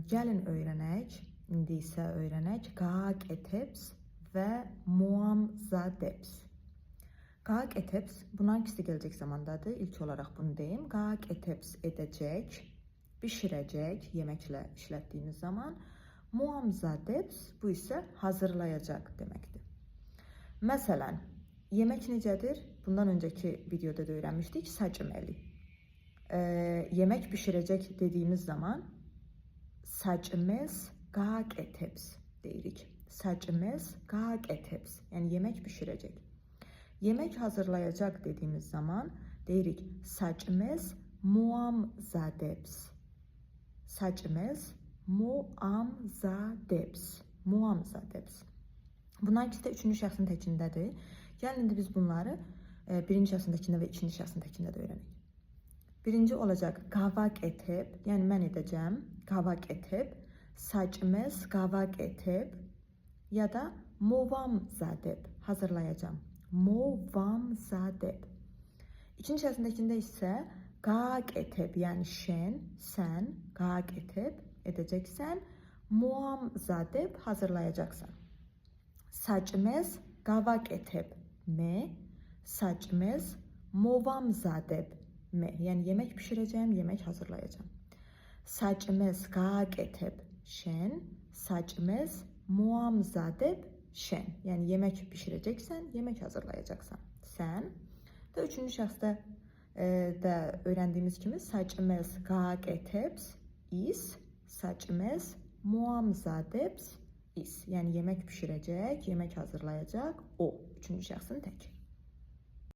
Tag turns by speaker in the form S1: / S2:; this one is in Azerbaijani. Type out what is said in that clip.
S1: Gəlin öyrənək, indi isə öyrənək Qaaq etebs və Muamzadebs. Qaaq etebs, bunların ikisi gələcək zamandadır. İlk olaraq bunu deyim. Qaaq etebs edəcək, bişirəcək, yeməklə işlətdiyimiz zaman. Muamzadebs, bu isə hazırlayacaq deməkdir. Məsələn, yemək necədir? Bundan öncəki videoda da öyrənmişdik. Saçməli. Yemək bişirəcək dediyimiz zaman saçmez qaaq etebs deyirik. Saçmez qaaq etebs. Yəni yemək bişirəcək. Yemək hazırlayacaq dediyimiz zaman deyirik saçmez muamzadebs. Saçmez muamzadebs. Muamzadebs. Bunlar ikisi də üçüncü şəxsin təkindədir. Gəlin indi biz bunları birinci şəxsin təkində və ikinci şəxsin təkində də öyrənək. Birinci olacaq qavaq eteb, yəni mən edəcəm, qavaq eteb, saçmez qavaq eteb ya da movamzadeb, hazırlayacağım. Movamzadeb. İkinci şəxsindəkində isə qaq eteb, yəni şen, sən, qaq eteb edəcəksən, muamzadeb hazırlayacaqsan. Saçmez qavaq eteb, me, saçmez movamzadeb, me, yəni yemək bişirəcəm, yemək hazırlayacağım. Saçmez qaq eteb, şen, saçmez muamzadeb, şen, yəni yemək bişirəcəksən, yemək hazırlayacaqsan. Sən və üçüncü şəxsdə də öyrəndiyimiz kimi saçmez qaq etebs, is, saçmez muamzadebs, is, yəni yemək bişirəcək, yemək hazırlayacaq, o, üçüncü şəxsin tək.